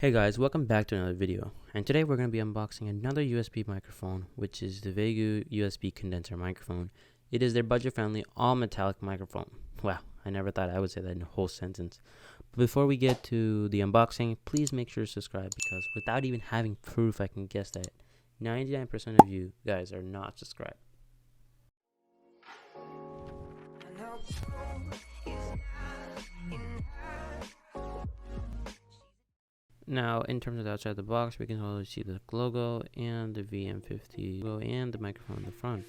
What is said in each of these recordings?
Hey guys, welcome back to another video, and today we're going to be unboxing another USB microphone, which is the Vegue USB condenser microphone. It is their budget-friendly, all-metallic microphone. Wow, I never thought I would say that in a whole sentence. But before we get to the unboxing, please make sure to subscribe, because without even having proof, I can guess that 99% of you guys are not subscribed. Now, in terms of the outside of the box, we can always see the logo and the VM50 logo and the microphone in the front.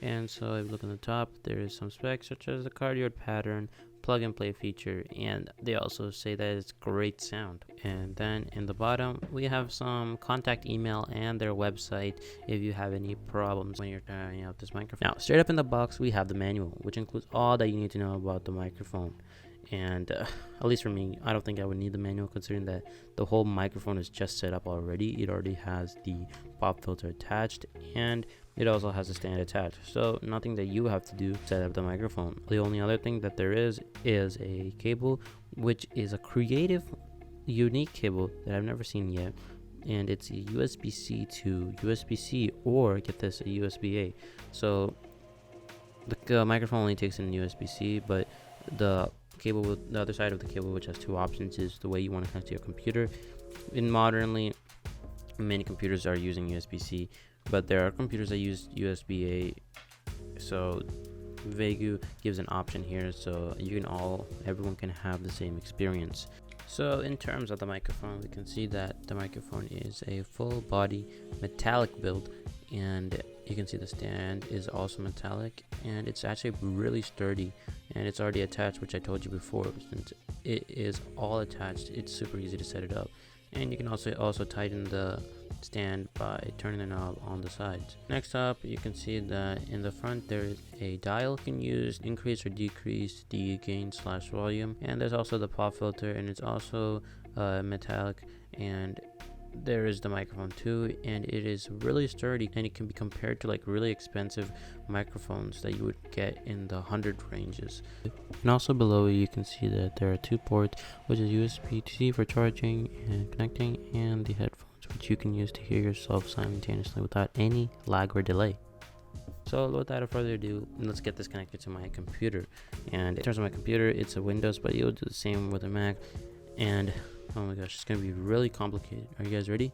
And so if you look on the top, there is some specs such as the cardioid pattern, plug and play feature, and they also say that it's great sound. And then in the bottom, we have some contact email and their website if you have any problems when you're trying out this microphone. Now, straight up in the box, we have the manual, which includes all that you need to know about the microphone. And at least for me, I don't think I would need the manual, considering that the whole microphone is just set up already. It already has the pop filter attached, and it also has a stand attached, so nothing that you have to do to set up the microphone. The only other thing that there is a cable, which is a creative, unique cable that I've never seen yet, and it's a USB-C to USB-C, or get this, a USB-A. So the microphone only takes in USB-C, but the cable with the other side of the cable, which has two options, is the way you want to connect to your computer. Modernly, many computers are using USB-C, but there are computers that use USB-A, so Vegue gives an option here, so everyone can have the same experience. So in terms of the microphone, we can see that the microphone is a full body metallic build, and you can see the stand is also metallic, and it's actually really sturdy, and it's already attached, which I told you before. Since it is all attached, it's super easy to set it up, and you can also tighten the stand by turning the knob on the sides. Next up, you can see that in the front there is a dial. You can use increase or decrease the gain/volume, and there's also the pop filter, and it's also metallic, and there is the microphone too, and it is really sturdy, and it can be compared to like really expensive microphones that you would get in the 100 ranges. And also below you can see that there are two ports, which is USB-C for charging and connecting, and the headphones, which you can use to hear yourself simultaneously without any lag or delay. So without further ado, let's get this connected to my computer. And in terms of my computer, it's a Windows, but you'll do the same with a Mac. And oh my gosh, it's gonna be really complicated. Are you guys ready?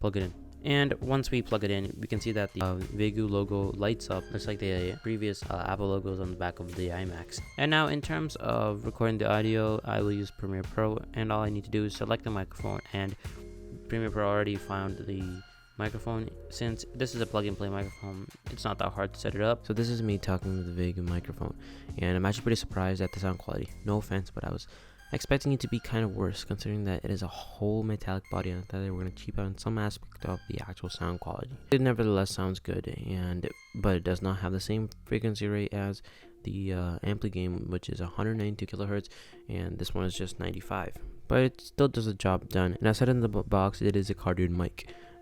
Plug it in. And once we plug it in, we can see that the Vegue logo lights up, just like the previous Apple logos on the back of the iMacs. And now in terms of recording the audio, I will use Premiere Pro, and all I need to do is select the microphone, and Premiere Pro already found the microphone. Since this is a plug-and-play microphone, it's not that hard to set it up. So this is me talking with the Vegue microphone, and I'm actually pretty surprised at the sound quality. No offense, but I was expecting it to be kind of worse, considering that it is a whole metallic body, and I thought they were going to cheap out on some aspect of the actual sound quality. It nevertheless sounds good, but it does not have the same frequency rate as the Ampli game, which is 192 kilohertz, and this one is just 95. But it still does the job done. And I said in the box, it is a cardioid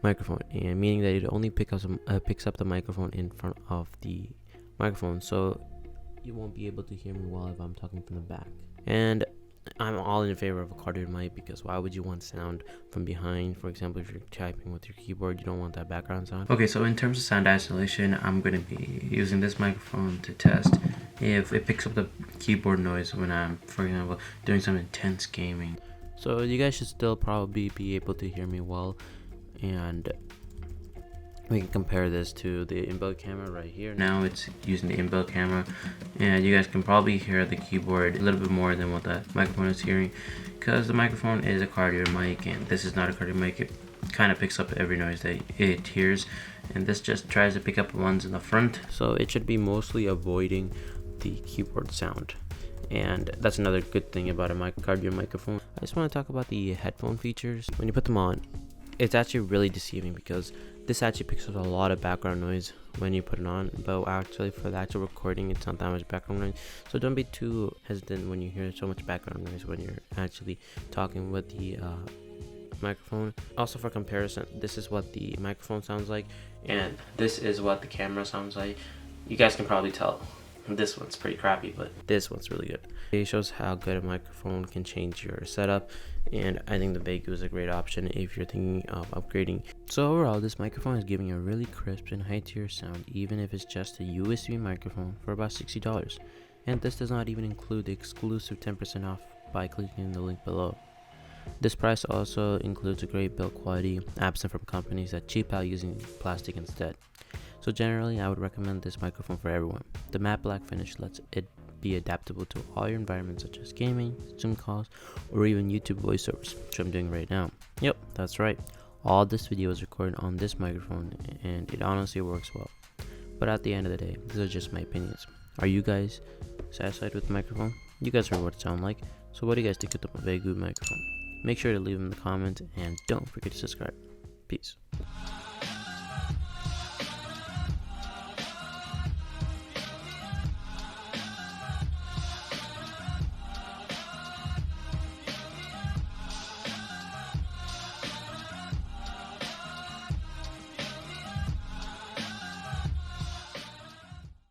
microphone, and meaning that it only picks up the microphone in front of the microphone, so you won't be able to hear me well if I'm talking from the back. And I'm all in favor of a cardioid mic, because why would you want sound from behind? For example, if you're typing with your keyboard, you don't want that background sound. Okay, so in terms of sound isolation, I'm going to be using this microphone to test if it picks up the keyboard noise when I'm, for example, doing some intense gaming. So you guys should still probably be able to hear me well, and we can compare this to the inbuilt camera right here. Now it's using the inbuilt camera, and you guys can probably hear the keyboard a little bit more than what the microphone is hearing, because the microphone is a cardioid mic, and this is not a cardioid mic. It kind of picks up every noise that it hears, and this just tries to pick up the ones in the front, so it should be mostly avoiding the keyboard sound. And that's another good thing about a cardioid microphone. I just want to talk about the headphone features. When you put them on, it's actually really deceiving, because this actually picks up a lot of background noise when you put it on, but actually for the actual recording, it's not that much background noise. So don't be too hesitant when you hear so much background noise when you're actually talking with the microphone. Also, for comparison, this is what the microphone sounds like, and this is what the camera sounds like. You guys can probably tell This one's pretty crappy, but this one's really good. It shows how good a microphone can change your setup, and I think the Vegue is a great option if you're thinking of upgrading. So overall, this microphone is giving you a really crisp and high-tier sound, even if it's just a USB microphone for about $60. And this does not even include the exclusive 10% off by clicking the link below. This price also includes a great build quality, absent from companies that cheap out using plastic instead. So generally, I would recommend this microphone for everyone. The matte black finish lets it be adaptable to all your environments such as gaming, Zoom calls, or even YouTube voiceovers, which I'm doing right now. Yep, that's right. All this video is recorded on this microphone, and it honestly works well. But at the end of the day, these are just my opinions. Are you guys satisfied with the microphone? You guys heard what it sounds like, so what do you guys think of the Vegue microphone? Make sure to leave them in the comments, and don't forget to subscribe. Peace.